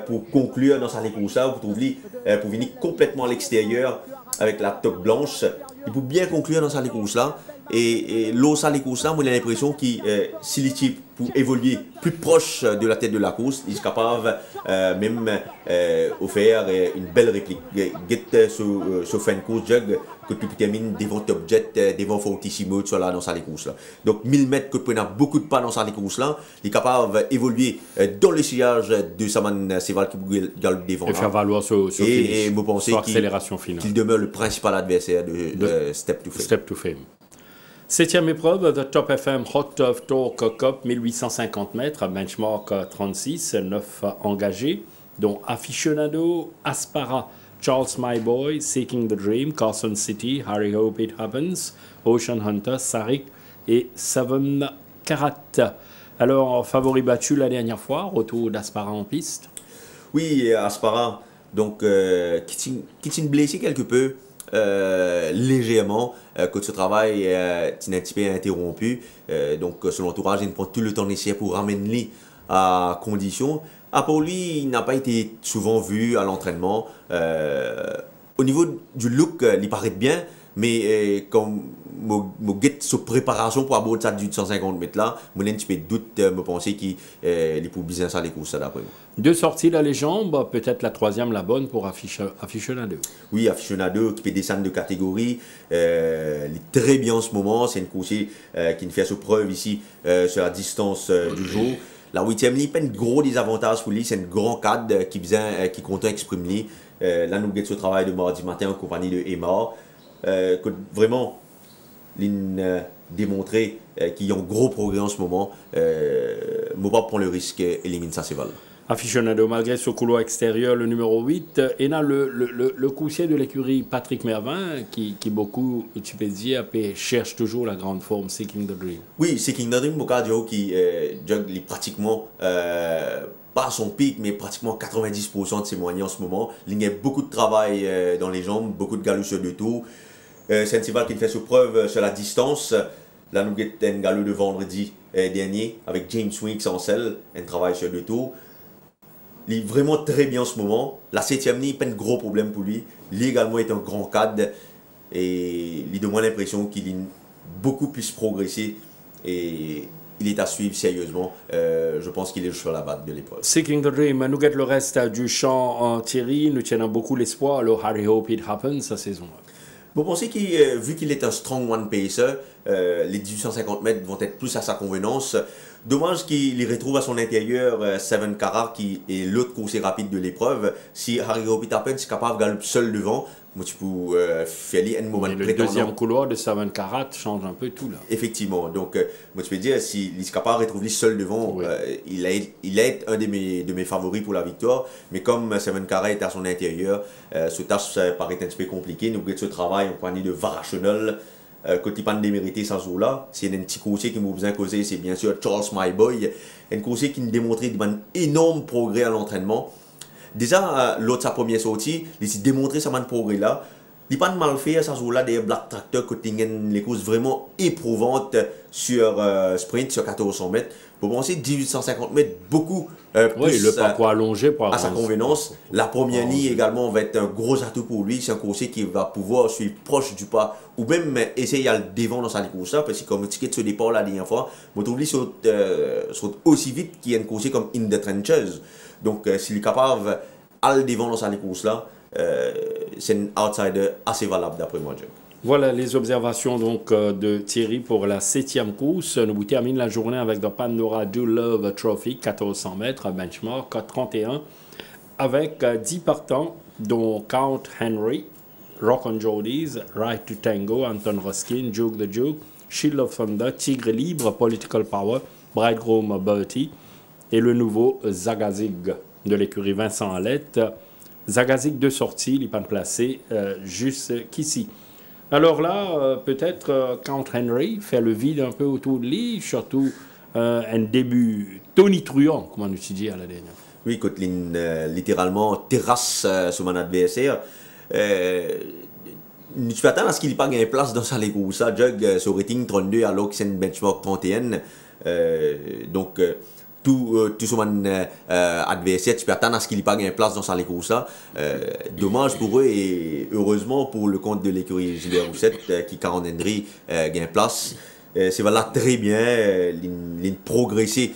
pour conclure dans sa course là, vous trouvez, pour venir complètement à l'extérieur avec la top blanche, il peut bien conclure dans sa course là. Et l'eau ça les courses là, moi j'ai l'impression qu'il s'il est pour évoluer plus proche de la tête de la course, il est capable même offrir une belle réplique. Get sur fin de course jug que tu termines devant Top Jet, devant Fortissimo sur là dans sa course là. Donc 1000 mètres que tu prends beaucoup de pas dans sa course là, il est capable d'évoluer dans le sillage de Saman Seval qui galope devant. Et faire valoir et me penser qu'il demeure le principal adversaire de Step to Fame. Step to Fame. Septième épreuve, The Top FM Hot of Torque Cup, 1850 mètres, benchmark 36, 9 engagés, dont Aficionado, Aspara, Charles My Boy, Seeking the Dream, Carson City, Harry Hope It Happens, Ocean Hunter, Sarik et Seven Karat. Alors, favori battu la dernière fois, retour d'Aspara en piste. Oui, Aspara, donc, qui s'est blessé quelque peu. Légèrement que ce travail est un petit peu interrompu, donc son entourage il prend tout le temps nécessaire pour ramener à condition. Pour lui, il n'a pas été souvent vu à l'entraînement. Au niveau du look, il paraît bien, mais comme je sa préparation pour aborder ça du 150 mètres là, je un petit peu de doute, me penser qu'il est pour bien ça les courses d'après moi. Deux sorties dans les jambes, peut-être la troisième la bonne pour Aficionado. Oui, Aficionado qui peut descendre de catégorie, il est très bien en ce moment, c'est une course qui nous fait sa preuve ici sur la distance du jour. La 8e ligne, pas un gros désavantage pour lui, c'est un grand cadre qui compte exprimer. Là, nous avons ce travail de mardi matin en compagnie de Emma. Vraiment, démontrer qu'il y a un gros progrès en ce moment. Moba prend le risque élimine sa Seval. Aficionado, malgré ce couloir extérieur, le numéro 8, et là le coussier de l'écurie Patrick Mervin, qui beaucoup, tu peux dire, cherche toujours la grande forme, Seeking the Dream. Oui, Seeking the Dream, Bocadio qui est pratiquement pas à son pic, mais pratiquement 90% de ses moyens en ce moment. Il y a beaucoup de travail dans les jambes, beaucoup de galop sur deux tours. C'est un cheval qui fait ses preuves sur la distance. Là, nous avons un galop de vendredi dernier avec James Winks en selle, un travail sur deux tours. Il est vraiment très bien en ce moment. La 7e ligne, pas de gros problème pour lui. Lui également est un grand cadre. Et il donne l'impression qu'il est beaucoup plus progressé. Et il est à suivre sérieusement. Je pense qu'il est sur la batte de l'épreuve. Seeking the Dream, nous avons le reste du champ en Thierry. Nous tenons beaucoup l'espoir. Alors, Harry Hope It Happens, sa saison. Vous pensez qu'il, vu qu'il est un strong one pacer, les 1850 mètres vont être plus à sa convenance. Dommage qu'il retrouve à son intérieur Seven Karat qui est l'autre coursier rapide de l'épreuve. Si Harry Hope It Happens est capable de galoper seul devant, moi tu peux faire un moment le deuxième couloir de Seven Karat change un peu tout là. Effectivement, donc moi tu peux dire s'il est capable de retrouver seul devant, oui. Il est un de mes favoris pour la victoire. Mais comme Seven Karat est à son intérieur, ce tâche ça paraît un petit peu compliqué. Nous avons ce travail en compagnie de Varachonel. Côté pas de démériter sans jour là, c'est un petit coursier qui m'a besoin de causer, c'est bien sûr Charles My Boy, un coursier qui nous démontré un énorme progrès à l'entraînement. Déjà, l'autre sa première sortie, il s'est démontré ça progrès là. Il n'a pas de mal fait à ce jour-là des Black Tractor qui les courses vraiment éprouvantes sur sprint, sur 1400 mètres. Pour penser 1850 mètres, beaucoup plus le parcours allongé pour à sa convenance. La première ligne également va être un gros atout pour lui. C'est un coursier qui va pouvoir suivre proche du pas ou même essayer à le devant dans sa course parce que comme le ticket de ce départ la dernière fois, je trouve qu'il saute aussi vite qu'il y a un coursier comme In the Trenches. Donc s'il est capable à le devant dans sa course là, c'est un outsider assez valable d'après moi. Voilà les observations donc de Thierry pour la 7e course. Nous terminons la journée avec le Pandora Do Love Trophy, 1400 mètres, benchmark 31, avec 10 partants, dont Count Henry, Rock on Jordies, Right to Tango, Anton Ruskin, Juke the Juke, Shield of Thunder, Tigre Libre, Political Power, Bridegroom Bertie et le nouveau Zagazig de l'écurie Vincent Alette. Zagazig de sortie, il n'est pas placé jusqu'ici. Alors là, peut-être Count Henry fait le vide un peu autour de lui, surtout un début tonitruant, comme on dit à la dernière fois. Oui, Kotlin littéralement terrasse sur mon adversaire. tu peux attendre à ce qu'il n'y ait pas une place dans sa course. Jug sur rating 32 alors que c'est une benchmark 31. Donc, tout son adversaire, tu peux attendre à ce qu'il n'y ait pas une place dans sa course. Dommage pour eux et heureusement pour le compte de l'écurie Gilbert Roussette qui, quand Henry gagne place. C'est voilà très bien, il progressé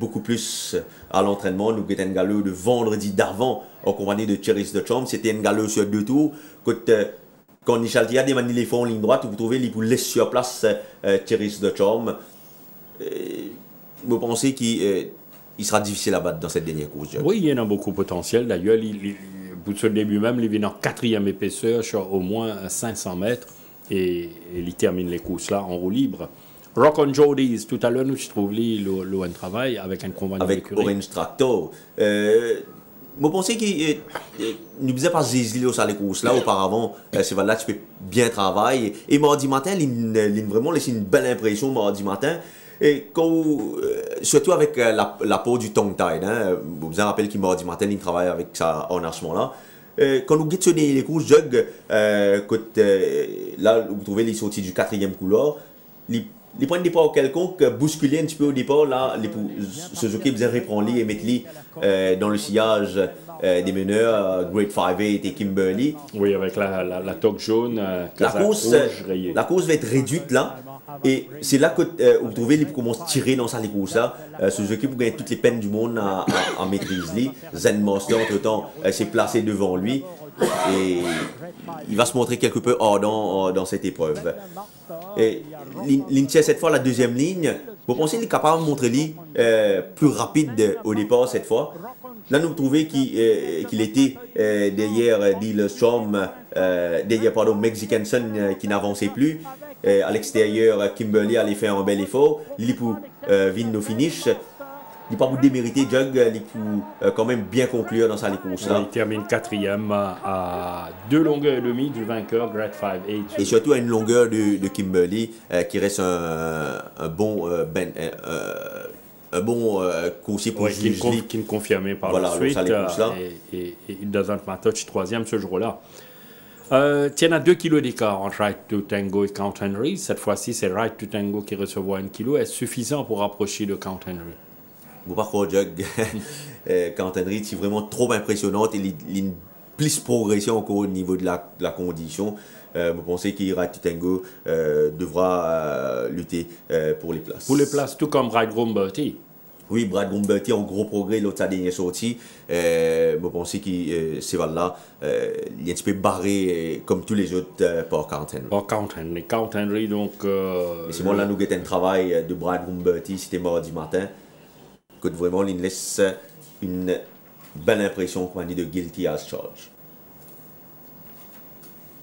beaucoup plus à l'entraînement. Nous avons un galop de vendredi d'avant en compagnie de Cherish the Charm. C'était un galop sur 2 tours. Quand Michel Tia démanie les fonds en ligne droite, vous trouvez les poules sur place Cherish the Charm. Vous pensez qu'il sera difficile à battre dans cette dernière course? Oui, il y en a beaucoup de potentiel. D'ailleurs, pour ce début même, il vient en 4e épaisseur sur au moins 500 mètres. Et il termine les courses là en roue libre. Rock on Jodies, tout à l'heure, nous trouvons un travail avec un convoi avec Orange Tractor. Moi, je pensais qu'il ne faisait pas zézler sur les courses là auparavant. C'est là tu peux bien travailler. Et mardi matin, il vraiment laissé une belle impression mardi matin. Et surtout avec la peau du tongue tide. Hein. Vous vous rappelez qu'il mardi matin, il travaille avec ça en archement là. Quand vous guettez les courses, Jug, là, vous trouvez les sorties du 4e couloir, les points de départ quelconques bousculés un petit peu au départ, là, Suzuki faisait reprendre et mettre dans le sillage des meneurs, Great 5-8 et Kimberly. Oui, avec la toque jaune, la course va être réduite là. Et c'est là que vous trouvez les commencent à tirer dans les courses là. Suzuki pour gagner toutes les peines du monde en maîtrise. Zen Master entre temps s'est placé devant lui et il va se montrer quelque peu ardent dans cette épreuve. Et cette fois la deuxième ligne, vous pensez qu'il est capable de montrer plus rapide au départ cette fois. Là nous trouvons qu'il était derrière Dealer Storm, derrière Mexican Sun qui n'avançait plus. À l'extérieur, Kimberly allait faire un bel effort. Il pour venir au finish. Il n'est pas pour démériter Jug, il pour quand même bien conclure dans sa course. Il termine 4e à 2 longueurs et demie du vainqueur, Great 5-8. Et surtout à une longueur de Kimberly qui reste un bon coursier pour qui est confirmé par la suite. Et il doesn't matter, 3e ce jour-là. Tiens, à 2 kilos d'écart entre Right to Tango et Count Henry. Cette fois-ci, c'est Right to Tango qui recevra 1 kilo. Est-ce suffisant pour rapprocher de Count Henry? Vous ne pouvez pas Jug. Count Henry, c'est vraiment trop impressionnant. Il y a une plus progression encore au niveau de la condition. Vous pensez que Right to Tango devra lutter pour les places? Pour les places, tout comme Brad Grumberty. Oui, Brad Grumberty en gros progrès l'autre sa dernière sortie. Vous pensez que c'est là, il est un petit peu barré comme tous les autres par Count Henry. Par Count Henry. Count Henry, donc. C'est moi là, nous avons un travail de Brad Grumberty, c'était mardi matin. Que vraiment, il laisse une belle impression qu'on dit de guilty as charged.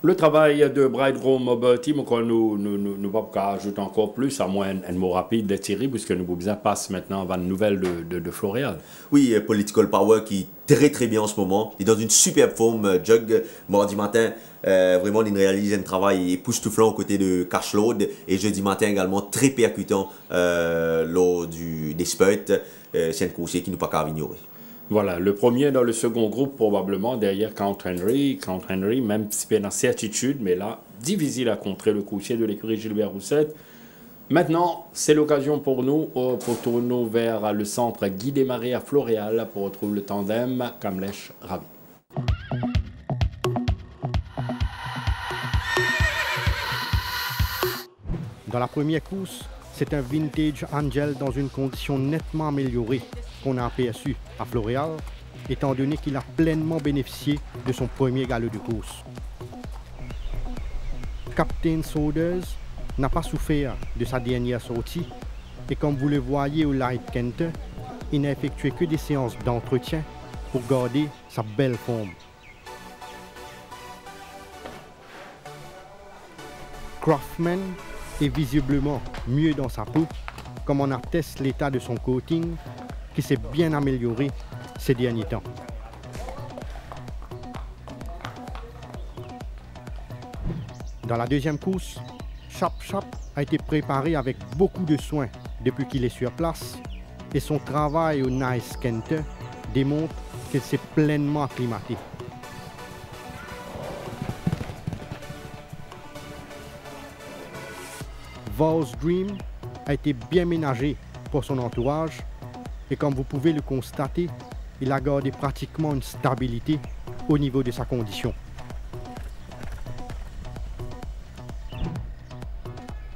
Le travail de Brad Grumberty, nous ne pouvons pas ajouter encore plus, à moins un mot rapide de Thierry, puisque nous besoin passe maintenant à une nouvelle de Floréal. Oui, Political Power qui est très très bien en ce moment. Il est dans une superbe forme, Jug. Mardi matin, vraiment, il réalise un travail époustouflant aux côtés de Cash Load. Et jeudi matin également, très percutant lors des spurts. C'est un coursier qui ne peut pas ignorer. Voilà, le premier dans le second groupe, probablement derrière Count Henry. Count Henry, même si c'est une certitude, mais là, difficile à contrer le coursier de l'écurie Gilbert Roussette. Maintenant, c'est l'occasion pour nous, pour tourner vers le centre Guy Desmarais à Floréal, pour retrouver le tandem Kamlesh-Ravi. Dans la première course, c'est un Vintage Angel dans une condition nettement améliorée qu'on a aperçu à Floréal, étant donné qu'il a pleinement bénéficié de son premier galop de course. Captain Saunders n'a pas souffert de sa dernière sortie et comme vous le voyez au Light Kent, il n'a effectué que des séances d'entretien pour garder sa belle forme. Craftman est visiblement mieux dans sa peau, comme en atteste l'état de son coating qui s'est bien amélioré ces derniers temps. Dans la deuxième course, Chap Chap a été préparé avec beaucoup de soin depuis qu'il est sur place et son travail au Nice Kent démontre qu'il s'est pleinement acclimaté. Vols Dream a été bien ménagé pour son entourage et comme vous pouvez le constater, il a gardé pratiquement une stabilité au niveau de sa condition.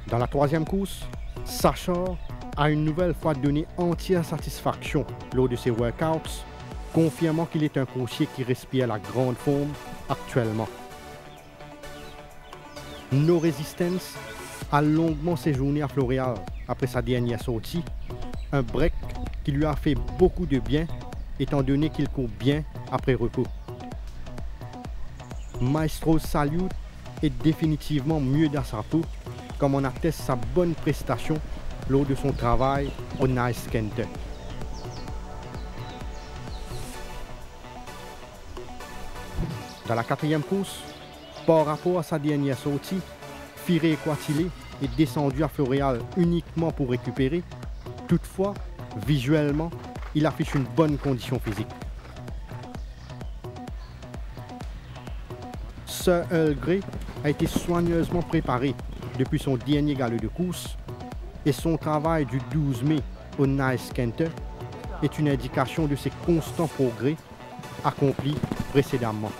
Dans la troisième course, Sacha a une nouvelle fois donné entière satisfaction lors de ses workouts, confirmant qu'il est un coursier qui respire la grande forme actuellement. No Resistance a longuement séjourné à Floréal après sa dernière sortie, un break qui lui a fait beaucoup de bien étant donné qu'il court bien après repos. Maestro Salute est définitivement mieux dans sa peau, comme en atteste sa bonne prestation lors de son travail au Nice Kent. Dans la quatrième course, par rapport à sa dernière sortie, Firé Equatile est descendu à Floréal uniquement pour récupérer. Toutefois, visuellement, il affiche une bonne condition physique. Sir Earl Grey a été soigneusement préparé depuis son dernier galop de course et son travail du 12 mai au Nice Kent est une indication de ses constants progrès accomplis précédemment.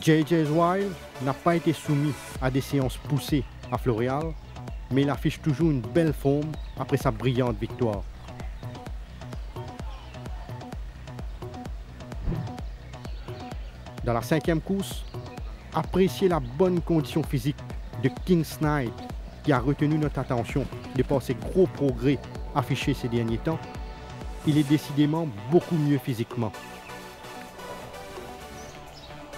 JJ Wild n'a pas été soumis à des séances poussées à Floréal, mais il affiche toujours une belle forme après sa brillante victoire. Dans la cinquième course, appréciez la bonne condition physique de King's Knight qui a retenu notre attention de par ses gros progrès affichés ces derniers temps. Il est décidément beaucoup mieux physiquement.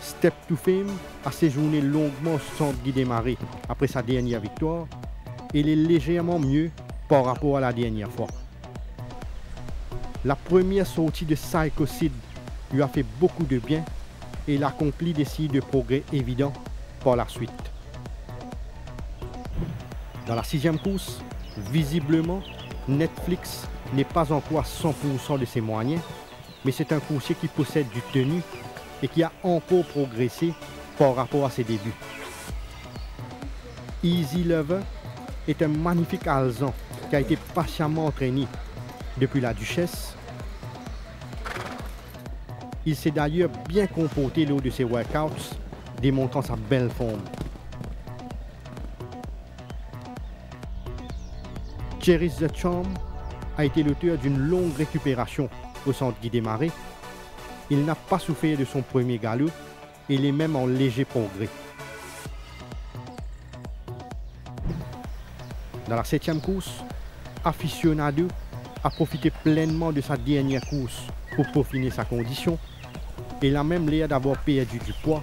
Step to Fame a séjourné longuement au centre Guy Desmarais après sa dernière victoire et il est légèrement mieux par rapport à la dernière fois. La première sortie de Psycho Sid lui a fait beaucoup de bien et il accomplit des signes de progrès évidents par la suite. Dans la sixième course, visiblement, Netflix n'est pas encore à 100% de ses moyens, mais c'est un coursier qui possède du tenue et qui a encore progressé par rapport à ses débuts. Easy Lover est un magnifique alezan qui a été patiemment entraîné depuis la Duchesse. Il s'est d'ailleurs bien comporté lors de ses workouts, démontrant sa belle forme. Cherish the Charm a été l'auteur d'une longue récupération au centre Guy Desmarais. Il n'a pas souffert de son premier galop et il est même en léger progrès. Dans la septième course, Aficionado a profité pleinement de sa dernière course pour peaufiner sa condition et il a même l'air d'avoir perdu du poids,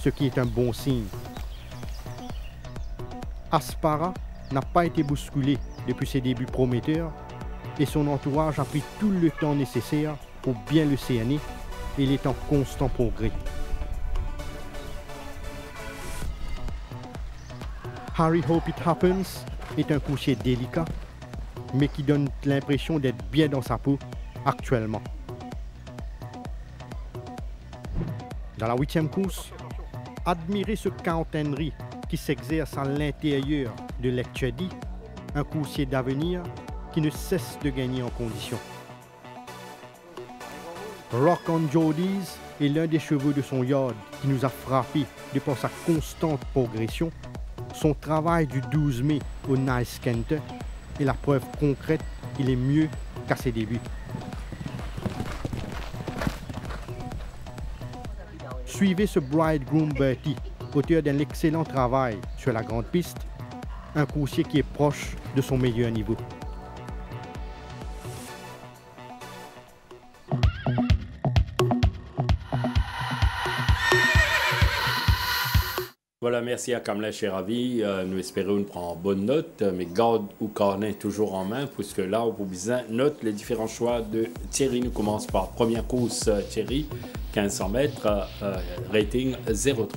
ce qui est un bon signe. Aspara n'a pas été bousculé depuis ses débuts prometteurs et son entourage a pris tout le temps nécessaire pour bien le cerner et il est en constant progrès. Harry Hope It Happens est un coursier délicat, mais qui donne l'impression d'être bien dans sa peau actuellement. Dans la huitième course, admirez ce Count Henry qui s'exerce à l'intérieur de Lectudy, un coursier d'avenir qui ne cesse de gagner en condition. Rock on Jordies est l'un des chevaux de son yard qui nous a frappé de par sa constante progression. Son travail du 12 mai au Nice Kent est la preuve concrète qu'il est mieux qu'à ses débuts. Suivez ce Bridegroom Bertie, auteur d'un excellent travail sur la grande piste, un coursier qui est proche de son meilleur niveau. Voilà, merci à Kamlesh Cheravi. Nous espérons prendre bonne note, mais garde ou carnet toujours en main, puisque là, on peut bien noter les différents choix de Thierry. Nous commençons par première course, Thierry, 1500 mètres, rating 0,30.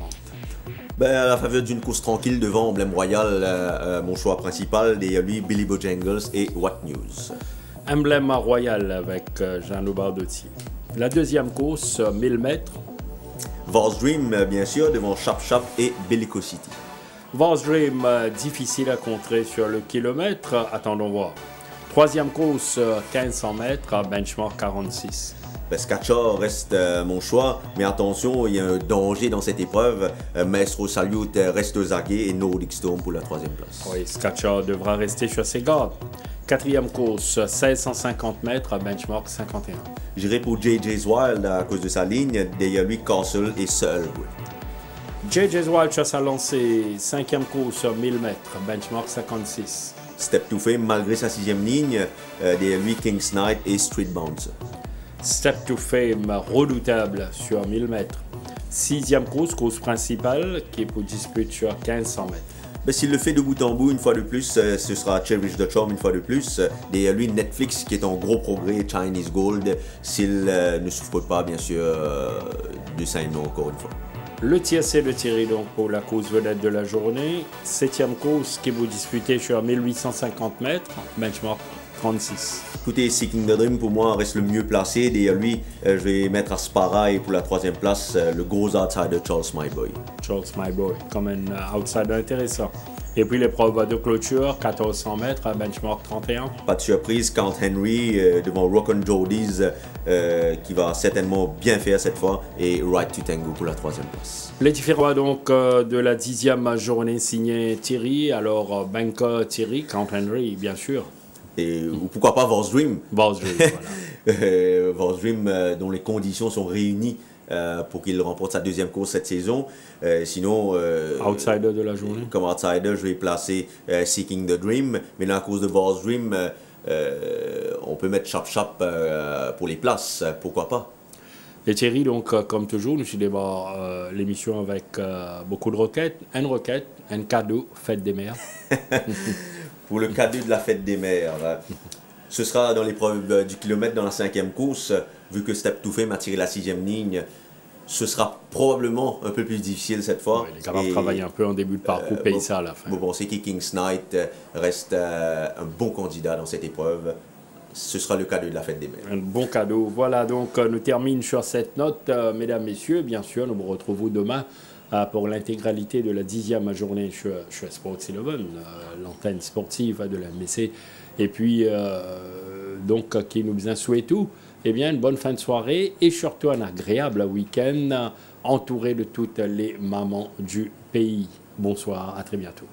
Ben, à la faveur d'une course tranquille devant Emblème Royal, mon choix principal, derrière lui, Billy Bojangles et What News. Emblème Royal avec Jeannot Bardotti. La deuxième course, 1000 mètres. Vols Dream, bien sûr, devant Chap Chap et Bellico City. Vos Dream, difficile à contrer sur le kilomètre, attendons voir. Troisième course, 1500 mètres, benchmark 46. Skacha reste mon choix, mais attention, il y a un danger dans cette épreuve. Maestro Salute reste aux aguets et Nordic Storm pour la troisième place. Oui, Skacha devra rester sur ses gardes. Quatrième course, 1650 mètres, benchmark 51. J'irai pour JJ's Wild à cause de sa ligne, derrière lui Castle et Seul. JJ's Wild chasse à lancer, cinquième course, 1000 mètres, benchmark 56. Step to Fame malgré sa sixième ligne, derrière lui King's Knight et Street Bouncer. Step to Fame, redoutable sur 1000 mètres. Sixième course, course principale, qui est pour dispute sur 1500 mètres. Ben, s'il le fait de bout en bout une fois de plus, ce sera Cherish the Charm une fois de plus. Derrière lui, Netflix qui est en gros progrès, Chinese Gold, s'il ne souffre pas bien sûr de Saint-Nom encore une fois. Le tiercé de Thierry donc pour la course vedette de la journée. Septième course qui vous disputez sur 1850 mètres, benchmark 36. Écoutez, Seeking the Dream pour moi reste le mieux placé. Derrière lui, je vais mettre à Spara et pour la troisième place, le gros outsider Charles Myboy. Charles Myboy, comme un outsider intéressant. Et puis l'épreuve de clôture, 1400 mètres, benchmark 31. Pas de surprise, Count Henry devant Rock and Jodies qui va certainement bien faire cette fois et Right to Tango pour la troisième place. Les différents donc de la 10e journée signée Thierry. Alors Banker Thierry, Count Henry bien sûr. Et ou pourquoi pas Vos Dream. Vos Dream, voilà. Vos Dream dont les conditions sont réunies pour qu'il remporte sa deuxième course cette saison. Sinon, outsider de la journée. Comme outsider, je vais placer Seeking the Dream. Mais dans la course de Vos Dream, on peut mettre Chap pour les places. Pourquoi pas? Et Thierry, donc, comme toujours, nous suivons l'émission avec beaucoup de requêtes. Une requête, un cadeau, fête des mères. Pour le cadeau de la fête des mères. Ce sera dans l'épreuve du kilomètre dans la cinquième course. Vu que Step to Fame a tiré la sixième ligne, ce sera probablement un peu plus difficile cette fois. Oui, les camarades travaillent un peu en début de parcours, paye ça à la fin. Vous pensez que King's Knight reste un bon candidat dans cette épreuve? Ce sera le cadeau de la fête des mères. Un bon cadeau. Voilà, donc nous terminons sur cette note, mesdames, messieurs. Bien sûr, nous vous retrouvons demain pour l'intégralité de la 10e journée chez Sports 11, l'antenne sportive de la MSC. Et puis, donc, qui nous en souhaite tout, eh bien, une bonne fin de soirée et surtout un agréable week-end entouré de toutes les mamans du pays. Bonsoir, à très bientôt.